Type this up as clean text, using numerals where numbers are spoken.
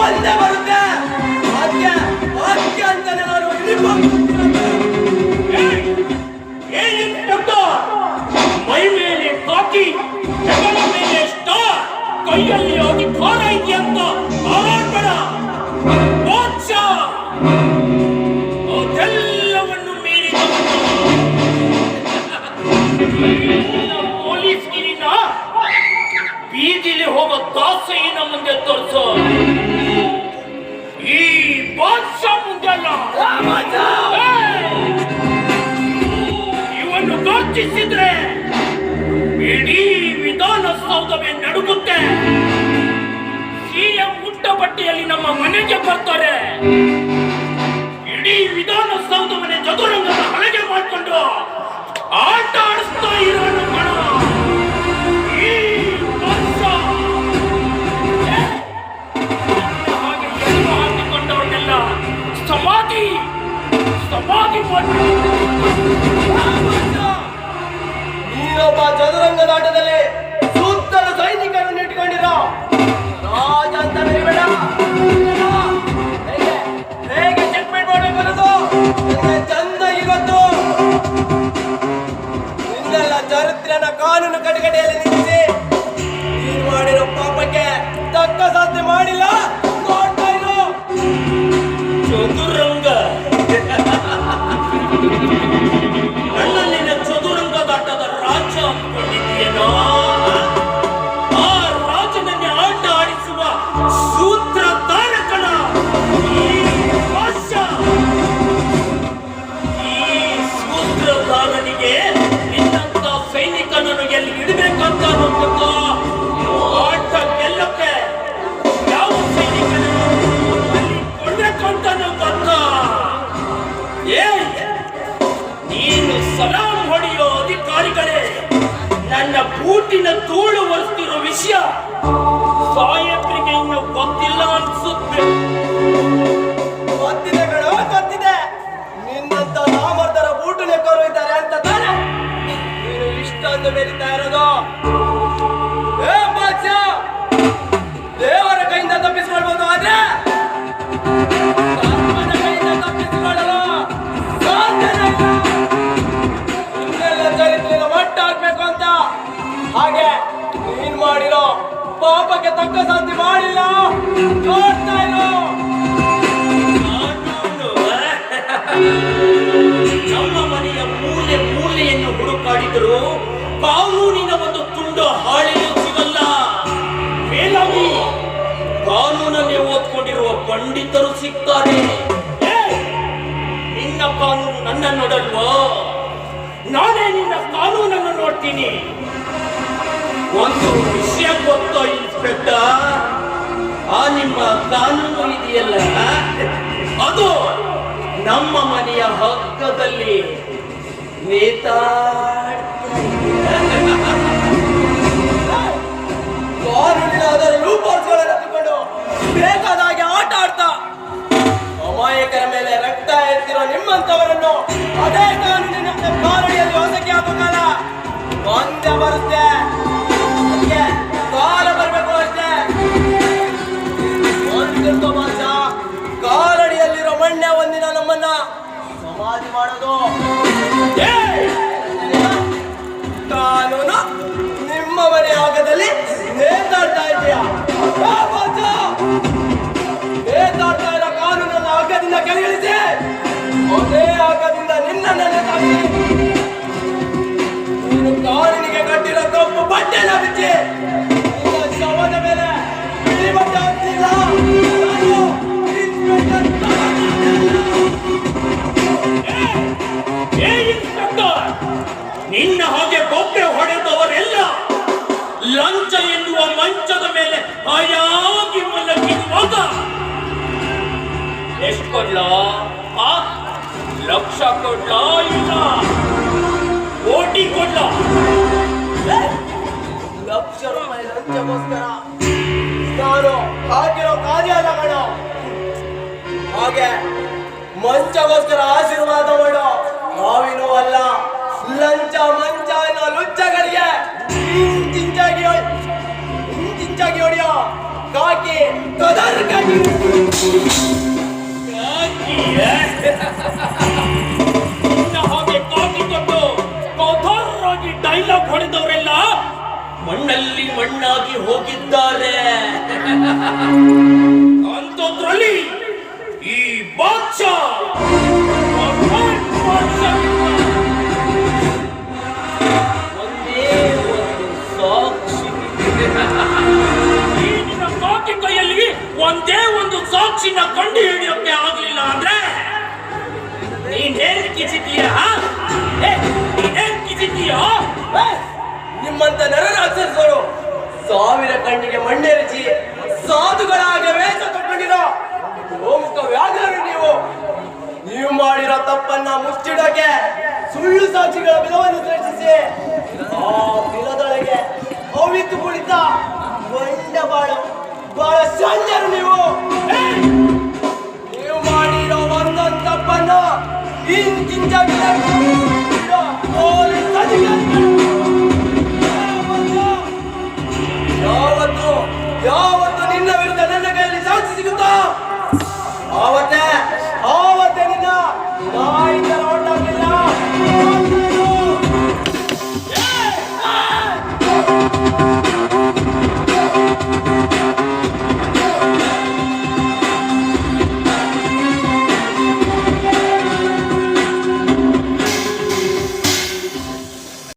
ಒಂದೇ ಬರುತ್ತೆ. ಅದಕ್ಕೆ ಅಂತಾನೆ ನಾನು ಮೈ ಮೇಲೆ ಕಾಕಿ, ಹೆಗಲ ಮೇಲೆ ಸ್ಟಾರ್, ಕೈಯಲ್ಲಿ ಅಧಿಕಾರ ಇದೆಯಂತ ಆರಾಡ್ಬೇಡ. ಅದೆಲ್ಲವನ್ನು ಮೀರಿದ ಪೊಲೀಸ್ ಗಿರಿನ ಬೀದಿಲಿ ಹೋಗೋ ದಾಸಯ್ಯನ ಮುಂದೆ ತೋರಿಸೋ. ಈ ಬಾದ್ಶಾ ಮುಂದೆ ಅಲ್ಲ, ಇವನ್ನು ಗರ್ಜಿಸಿದ್ರೆ ಇಡೀ ವಿಧಾನಸೌಧವೇ ನಡುಗುತ್ತೆ. ಸಿಎಂ ಮುಟ್ಟ ಬಟ್ಟೆಯಲ್ಲಿ ನಮ್ಮ ಮನೆಗೆ ಬರ್ತಾರೆ. ಇಡೀ ವಿಧಾನಸೌಧವನ್ನೇ ಚದುರಂಗದ ಹಲಗೆ ಮಾಡಿಕೊಂಡು ಆಟ ಆಡಿಸ್ತಾ ಇರೋಣ ಕಣ ಈ ಬಾದ್ಶಾ. ಹಾಗೆ ಎಲ್ಲ ಹಾಕಿಕೊಂಡವನ್ನೆಲ್ಲ ಸಮಾಧಿ ಮಾಡಿ. ನೀನೊಬ್ಬ ಚದುರಂಗದಾಟದಲ್ಲಿ ಸುತ್ತಲೂ ಸೈನಿಕರನ್ನು ಇಟ್ಕೊಂಡಿರೋ ರಾಜ ಅಂತ ಬೇಡ. ಹೇಗೆ ಚೆಕ್ಮೇಟ್ ಮಾಡ್ಬೇಕು ಅನ್ನೋದು ಚಂದಾಗಿ ಗೊತ್ತು. ನಿನ್ನೆಲ್ಲ ಚರಿತ್ರೆನ ಕಾನೂನು ಕಟಕಟೆಯಲ್ಲಿ ನಿಲ್ಲಿಸಿ ನೀನು ಮಾಡಿರೋ ಪಾಪಕ್ಕೆ ತಕ್ಕ ಸಾಧ್ಯ ಮಾಡಿಲ್ಲ. ನೋಡ್ತಾ ಇರು ಚದುರಂಗ. ನನ್ನಲ್ಲಿನ ಚದುರಂಗದಾಟದ ರಾಜ ಅಂದ್ಕೊಂಡಿದ್ದೀಯೇನೋ? ಆ ರಾಜನನ್ನೇ ಆಟ ಆಡಿಸುವ ಸೂತ್ರಧಾರಕನ ಈ ಬಾದ್ಶಾ. ಈ ಸೂತ್ರಧಾರನಿಗೆ ನಿನ್ನಂತ ಸೈನಿಕನನ್ನು ಎಲ್ಲಿ ಇಡಬೇಕಂತ ಗೊತ್ತಾ? ಆಟ ಗೆಲ್ಲಕ್ಕೆ ಯಾವ ಸೈನಿಕನನ್ನು ಅಲ್ಲಿ ಕೊಡ್ಬೇಕಂತ ಗೊತ್ತಾ? ನೀನು ಸಲಾಂ ಹೊಡೆಯೋ ಅಧಿಕಾರಿಗಳೇ ನನ್ನ ಬೂಟಿನ ಧೂಳು ಒರೆಸ್ತಿರೋ ವಿಷಯ ಸಾಹೇಬ್ರಿಗೆ ಇನ್ನು ಗೊತ್ತಿಲ್ಲ ಅನ್ಸುತ್ತೆ. ಗೊತ್ತಿದೆ ಕಣೋ, ಗೊತ್ತಿದೆ. ನಿನ್ನಂತ ನಾಮರ್ದರ ಬೂಟು ನೆಕ್ಕರು ಇದ್ದಾರೆ ಅಂತ ತಾನೆ ನೀನು ಇಷ್ಟೊಂದು ಬೆರೀತಾ ಇರೋದು. ಏ ಬಾದ್ಶಾ, ದೇವರ ಕೈಯಿಂದ ತಪ್ಪಿಸ್ಕೊಳ್ಬೋದು, ಆದ್ರೆ ಧರ್ಮದ ಕೈಯಿಂದ ತಪ್ಪಿಸಿಕೊಳ್ಳಲು ಸಾಧ್ಯನೇ ಇಲ್ಲ. ಇನ್ನೆಲ್ಲ ಚರಿತ್ರೆನ ಮಟ್ಟ ಹಾಕ್ಬೇಕು ಅಂತ ಹಾಗೆ ನೀನ್ ಮಾಡಿರೋ ಪಾಪಕ್ಕೆ ತಕ್ಕ ಶಾಂತಿ ಮಾಡಿಲ್ಲ. ನೋಡ್ತಾ ಇರೋ ನಮ್ಮ ಮನೆಯ ಮೂಲೆ ಮೂಲೆಯನ್ನು ಹುಡುಕಾಡಿದ್ರು ಕಾನೂನಿನ ಒಂದು ತುಂಡು ಹಾಳೆಯೂ ಸಿಗಲ್ಲ. ಮೇಲಾಗಿ ಕಾನೂನನ್ನೇ ಓದ್ಕೊಂಡಿರುವ ಪಂಡಿತರು ಸಿಗ್ತಾರೆ. ನಿನ್ನ ಕಾನೂನು ನನ್ನ ನೋಡಲ್ವೋ? ನಾನೇ ನಿನ್ನ ಕಾನೂನನ್ನು ನೋಡ್ತೀನಿ. ಒಂದು ವಿಷಯ ಗೊತ್ತೋ ಇನ್ಸ್ಪೆಕ್ಟರ್? ಆ ನಿಮ್ಮ ಕಾನೂನು ಇದೆಯಲ್ಲ, ಅದು ನಮ್ಮ ಮನೆಯ ಹಕ್ಕದಲ್ಲಿ ಕಾನೂನಿನ ಅದರ ಲೂಪೋಲ್ಸ್ಗಳನ್ನು ತಗೊಂಡು ಬೇಕಾದಾಗೆ ಆಟ ಆಡ್ತಾ ಅಮಾಯಕರ ಮೇಲೆ ರಕ್ತ ಎತ್ತಿರೋ ನಿಮ್ಮಂತವರನ್ನು ಅದೇ ಕಾನೂನಿನ ಕಾಲಡಿಯಲ್ಲಿ ಹೊಸಕ್ಕೆ ಹಾಕಲ್ಲ. ಒಂದೇ ಬರುತ್ತೆ, ಕಾಲ ಬರಬೇಕು ಅಷ್ಟೇ. ಒಂದಿರ್ತ ಬಾದ್ಶಾ, ಕಾಲಡಿಯಲ್ಲಿರೋ ಮಣ್ಣೆ ಒಂದಿನ ನಮ್ಮನ್ನ ಸಮಾಧಿ ಮಾಡೋದು. ಕಾನೂನು ನಿಮ್ಮ ಮನೆ ಆಗದಲ್ಲಿ ನೇತಾಡ್ತಾ ಇದೆಯಾ? ನೇತಾಡ್ತಾ ಇರೋ ಕಾನೂನನ್ನು ಆಗದಿಂದ ಕೆಳಗಿಳಿಸಿ ಅದೇ ಆಗದಿಂದ ನಿನ್ನನ್ನು ನೇತಾಡಿ ನೀನು ಕಾನೂನಿಗೆ ಕಟ್ಟಿರೋ ಕಪ್ಪು ಬಟ್ಟೆನ ಬಿಚ್ಚಿ ನಿನ್ನ ಶವದ ಮೇಲೆ ಬಿಳಿ ಬಟ್ಟೆ ಹಾಕ್ತಿಲ್ಲ. ನಿನ್ನ ಹಾಗೆ ಬೊಬ್ಬೆ ಹೊಡೆದವರೆಲ್ಲ ಲಂಚ ಎನ್ನುವ ಮಂಚದ ಮೇಲೆ ಹಾಯಾಗಿ ಮಲಗಿರುವಾಗ ಎಷ್ಟು ಕೊಡ್ಲಾ? ಲಕ್ಷ ಕೊಡ್ಲಾ? ಇಲ್ಲ ಕೋಟಿ ಕೊಡ್ಲಾ? ಲಕ್ಷ ರೂಪಾಯಿ ಲಂಚಕ್ಕೋಸ್ಕರ ನಾನು ಹಾಕಿರೋ ಕಾರ್ಯ ಅಲ್ಲ ಕಣೋ. ಹಾಗೆ ಮಂಚಗೋಸ್ಕರ ಆಶೀರ್ವಾದ ಮಾಡೋ ನಾವಿನೂ ಅಲ್ಲ. ಲಂಚ ಮಂಚ ಅನ್ನೋ ಲುಚ್ಚಗಳಿಗೆ ಇಂಚಿಂಚಾಗಿ ಹೊಡೆಯೋ ಕಾಕಿ ಕದರ್ಕಾಗಿ ಇನ್ನ ಹಾಗೆ ಕಾಕಿಕೊಂಡು ಕೌಥರಾಗಿ ಡೈಲಾಗ್ ಹೊಡೆದವರೆಲ್ಲ ಮಣ್ಣಲ್ಲಿ ಮಣ್ಣಾಗಿ ಹೋಗಿದ್ದಾರೆ. ಅಂಥದ್ರಲ್ಲಿ ಈ ಬಾದ್ಶಾ ಒಂದೇ ಒಂದು ಸಾಕ್ಷಿ. ಈ ನಿನ್ನ ಕಾಕಿ ಕೈಯಲ್ಲಿ ಒಂದೇ ಒಂದು ಸಾಕ್ಷಿನ ಕಂಡು ಹಿಡಿಯೋಕೆ ಆಗ್ಲಿಲ್ಲ ಅಂದ್ರೆ ನೀನೇನ್ ಕಿಚಿದೀಯ? ನೀನೇನ್ ಕಿಚಿದೀಯ? ನಿಮ್ಮಂತ ನರರಾಕ್ಷಸರು ಸಾವಿರ ಕಣ್ಣಿಗೆ ಮಣ್ಣೆರಚಿ ಸಾಧುಗಳಾಗ ವೇಷ ತೊಟ್ಟಿರೋ ಗೋಮುಖ ವ್ಯಾಘ್ರರು ನೀವು ಮಾಡಿರೋ ತಪ್ಪನ್ನ ಮುಚ್ಚಿಡೋಕೆ ಸುಳ್ಳು ಸಾಕ್ಷಿಗಳ ಬಿಲವನ್ನು ಸೃಷ್ಟಿಸಿ ಆ ಬಿಲದೊಳಗೆ ಅವಿತು ಕುಳಿತ ಬಂಡ ಬಹಳ ಸಂಜರು ನೀವು ಮಾಡಿರೋ ಒಂದೊಂದು ತಪ್ಪನ್ನ ಇಂಚಿಂಚಾಗಿ ಪೊಲೀಸ್ ಅಧಿಕಾರಿಗಳು ಯಾವತ್ತು